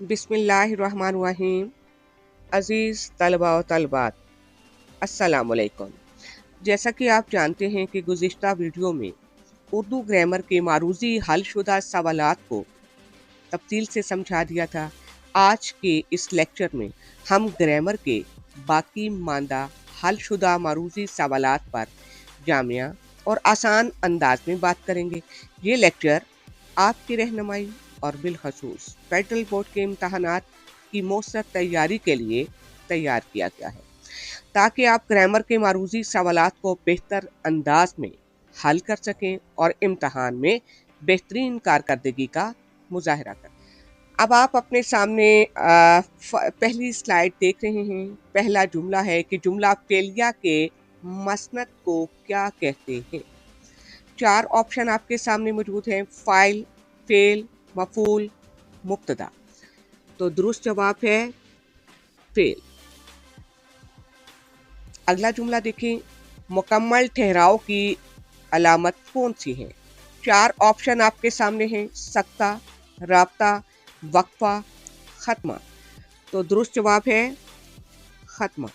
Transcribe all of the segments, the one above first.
बिस्मिल्लाहिर्रहमानिर्रहीम। अज़ीज़ तलबा व तलबात, अस्सलाम वालेकुम। जैसा कि आप जानते हैं कि गुज़िश्ता वीडियो में उर्दू ग्रामर के मारूज़ी हलशुदा सवालात को तफ़सील से समझा दिया था। आज के इस लेक्चर में हम ग्रामर के बाकी मानदा हलशुदा मारूज़ी सवालात पर जामिया और आसान अंदाज में बात करेंगे। ये लेक्चर आपकी रहनुमाई और बिलखसूस फेडरल बोर्ड के इम्तहानात की मौसर तैयारी के लिए तैयार किया गया है, ताकि आप ग्रामर के मारूज़ी सवालात को बेहतर अंदाज में हल कर सकें और इम्तहान में बेहतरीन कारकर्दगी का मुजाहरा करें। अब आप अपने सामने पहली स्लाइड देख रहे हैं। पहला जुमला है कि जुमला फेलिया के मसनद को क्या कहते हैं। 4 ऑप्शन आपके सामने मौजूद हैं: फाइल, फेल, मफूल, मुब्तदा। तो दुरुस्त जवाब है फेल। अगला जुमला देखें, मुकम्मल ठहराव की अलामत कौन सी है। 4 ऑप्शन आपके सामने हैं: सख्ता, राब्ता, वक्फा, खत्मा। तो दुरुस्त जवाब है खत्मा।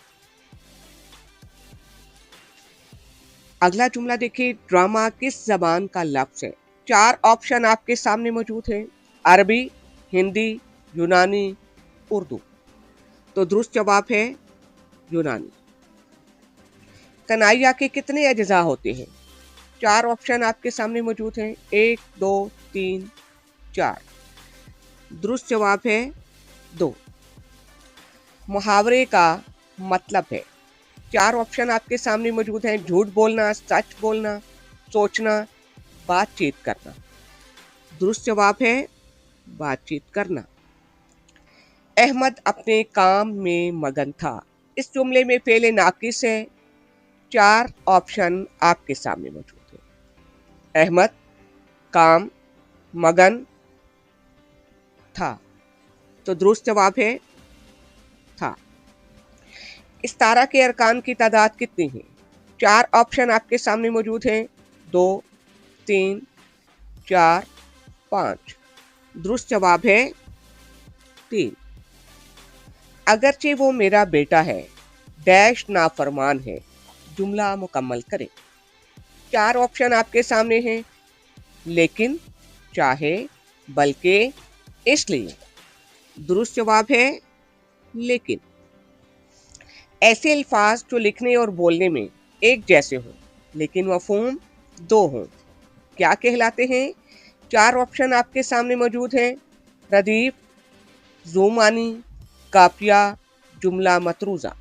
अगला जुमला देखिए, ड्रामा किस जबान का लफ्ज़ है। 4 ऑप्शन आपके सामने मौजूद हैं: अरबी, हिंदी, यूनानी, उर्दू। तो दुरुस्त जवाब है यूनानी। कन्हैया के कितने अज्जा होते हैं। 4 ऑप्शन आपके सामने मौजूद हैं: 1, 2, 3, 4। दुरुस्त जवाब है 2। मुहावरे का मतलब है। 4 ऑप्शन आपके सामने मौजूद हैं: झूठ बोलना, सच बोलना, सोचना, बातचीत करना। दुरुस्त जवाब है बातचीत करना। अहमद अपने काम में मगन था। इस जुमले में फेले नाकिस है। 4 ऑप्शन आपके सामने मौजूद हैं: अहमद, काम, मगन, था। तो दुरुस्त जवाब है था। इस तारा के अरकान की तादाद कितनी है। 4 ऑप्शन आपके सामने मौजूद हैं: 2, 3, 4, 5। दुरुस्त जवाब है 3। अगरचे वो मेरा बेटा है, डैश नाफरमान है। जुमला मुकम्मल करें। 4 ऑप्शन आपके सामने हैं: लेकिन, चाहे, बल्कि, इसलिए। दुरुस्त जवाब है लेकिन। ऐसे अल्फाज जो लिखने और बोलने में एक जैसे हों लेकिन मफहूम 2 हों, क्या कहलाते हैं। 4 ऑप्शन आपके सामने मौजूद हैं: रदीफ, ज़ुमानी, काफिया, जुमला मतरूज़ा।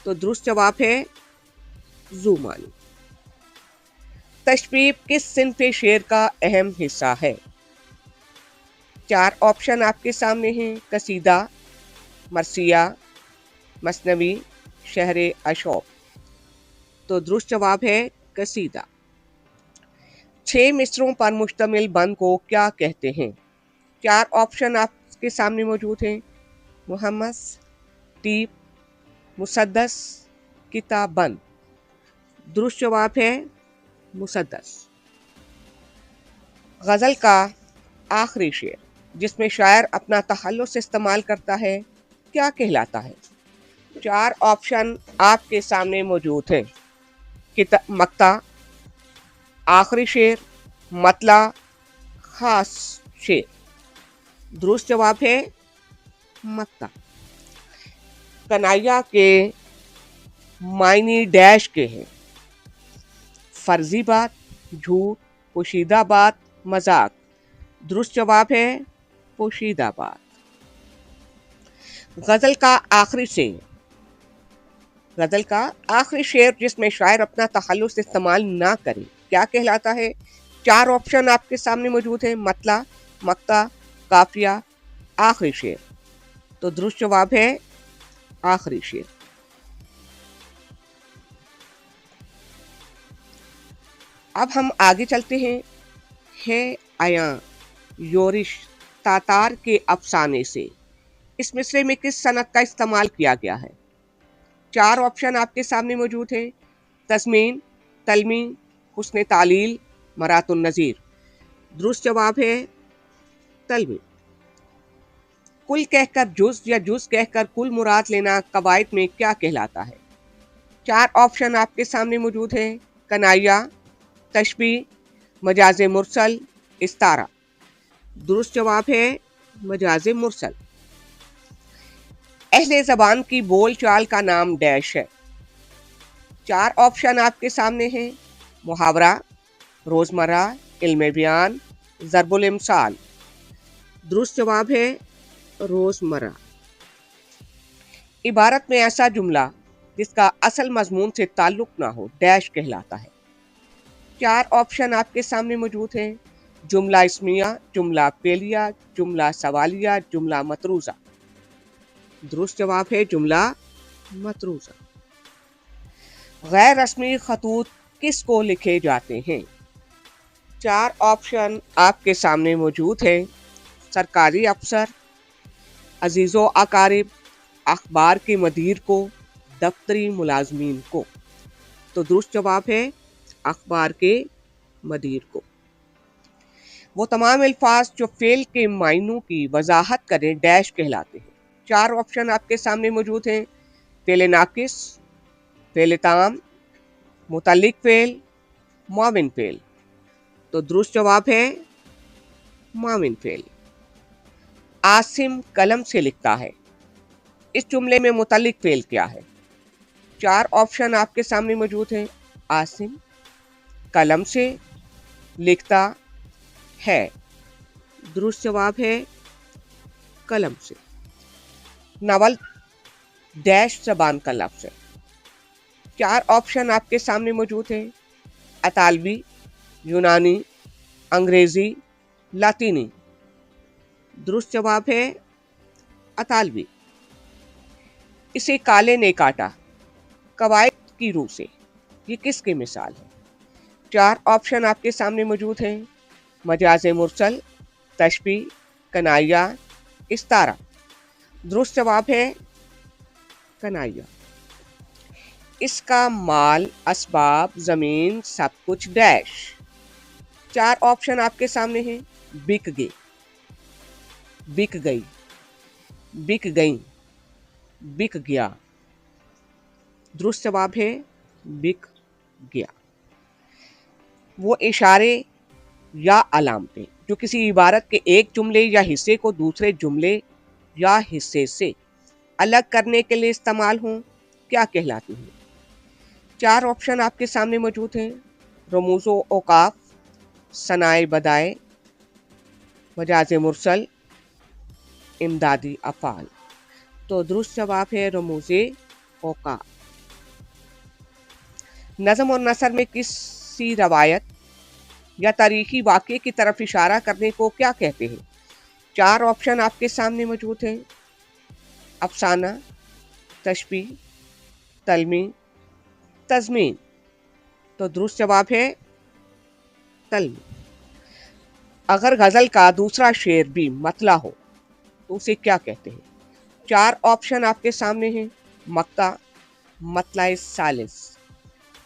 तो दुरुस्त जवाब है ज़ुमानी। तशबीब किस सिन्फ़े शेर का अहम हिस्सा है। 4 ऑप्शन आपके सामने हैं: कसीदा, मरसिया, मसनवी, शहर अशौक। तो दुरुस्त जवाब है कसीदा। 6 मिसरों पर मुश्तमिल बंद को क्या कहते हैं। 4 ऑप्शन आपके सामने मौजूद हैं: मुहम्मस, टीप, मुसद्दस, किताबंद। दुरुस्त जवाब है मुसद्दस। गज़ल का आखिरी शेर जिसमें शायर अपना तखल्लुस इस्तेमाल करता है, क्या कहलाता है। 4 ऑप्शन आपके सामने मौजूद हैं: मक्ता, आखिरी शेर, मतला, खास शेर। दुरुस्त जवाब है मक्ता। कन्हैया के मायने डैश के हैं: फर्जी बात, झूठ, पोशीदा बात, मजाक। दुरुस्त जवाब है पोशीदा बात। गजल का आखिरी शेर जिसमें शायर अपना तखल्लुस इस्तेमाल ना करे, क्या कहलाता है। 4 ऑप्शन आपके सामने मौजूद हैं: मतला, मक्ता, काफिया, आखिरी शेर। तो दुरुस्त जवाब है आखिरी शेर। अब हम आगे चलते हैं। है आया योरिश तातार के अफसाने से इस मिसरे में किस सनद का इस्तेमाल किया गया है। 4 ऑप्शन आपके सामने मौजूद हैं: तस्मीन, तलमी, हुस्न तालील, मरातुन नज़ीर। दुरुस्त जवाब है तलमी। कुल कहकर जुज या जुज कहकर कुल मुराद लेना कवायद में क्या कहलाता है? 4 ऑप्शन आपके सामने मौजूद हैं। कनाया, तशबीह, मजाज मुरसल, इस्तारा। दुरुस्त जवाब है मजाज मुरसल। अहले ज़बान की बोल चाल का नाम डैश है। 4 ऑप्शन आपके सामने हैं। मुहावरा, रोज़मर्रा, इल्म बयान, ज़रबुल इमसाल। दुरुस्त जवाब है रोज़मर्रा। इबारत में ऐसा जुमला जिसका असल मजमून से ताल्लुक ना हो डैश कहलाता है। 4 ऑप्शन आपके सामने मौजूद हैं। जुमला इस्मिया, जुमला फेलिया, जुमला सवालिया, जुमला मतरूज़ा। दुरुस्त जवाब है जुमला मतरूज़ा। गैर रस्मी खतूत किसको लिखे जाते हैं? 4 ऑप्शन आपके सामने मौजूद हैं। सरकारी अफसर, अजीज़ो अकारिब, अखबार के मदीर को, दफ्तरी मुलाजमीन को। तो दुरुस्त जवाब है अखबार के मदीर को। वो तमाम अल्फाज जो फेल के मायनों की वजाहत करें डैश कहलाते हैं। 4 ऑप्शन आपके सामने मौजूद हैं। फेल नाकिस, फेल ताम, मुतल्लिक फेल, माविन फेल। तो दुरुस्त जवाब है माविन फेल। आसिम कलम से लिखता है। इस जुमले में मुतल्लिक फेल क्या है? 4 ऑप्शन आपके सामने मौजूद हैं। आसिम कलम से लिखता है। दुरुस्त जवाब है कलम से। नावल डैश ज़बान का लफ्ज़ है। 4 ऑप्शन आपके सामने मौजूद हैं। अतालवी, यूनानी, अंग्रेजी, लातीनी। दुरुस्त जवाब है अतालवी। इसे काले ने काटा कवायद की रूह से, ये किसकी मिसाल है? 4 ऑप्शन आपके सामने मौजूद हैं। मजाज मुरसल, तशबीह, कनाया, इस्तारा। दुरुस्त जवाब है कनाया। इसका माल, असबाब, जमीन सब कुछ डैश। 4 ऑप्शन आपके सामने हैं। बिक गए, बिक गई, बिक गई, बिक गया। दुरुस्त जवाब है बिक गया। वो इशारे या अलामतें जो किसी इबारत के एक जुमले या हिस्से को दूसरे जुमले या हिस्से से अलग करने के लिए इस्तेमाल हों क्या कहलाती हैं? 4 ऑप्शन आपके सामने मौजूद हैं। रमूज़ो औकाफ, सनाए बदाए, मजाज मुरसल, इमदादी अफ़ाल। तो दुरुस्त जवाब है रमूज़े औकाफ। नज़म और नसर में किसी रवायत या तारीखी वाक़े की तरफ इशारा करने को क्या कहते हैं? 4 ऑप्शन आपके सामने मौजूद हैं। अफसाना, तशबीह, तलमी, तज़मीन। तो दुरुस्त जवाब है तलमी। अगर गज़ल का दूसरा शेर भी मतला हो तो उसे क्या कहते हैं? 4 ऑप्शन आपके सामने हैं। मक्ता, मतला सालिस,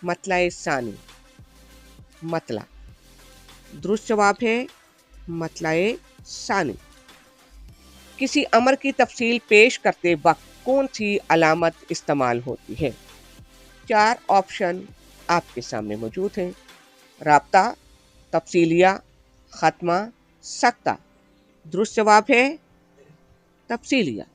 मतला सानी, मतला। दुरुस्त जवाब है मतला सानी। किसी अमर की तफसील पेश करते वक्त कौन सी अलामत इस्तेमाल होती है? 4 ऑप्शन आपके सामने मौजूद हैं। राब्ता, तफसीलिया, खत्मा, सख्ता। दुरुस्त जवाब है तफसीलिया।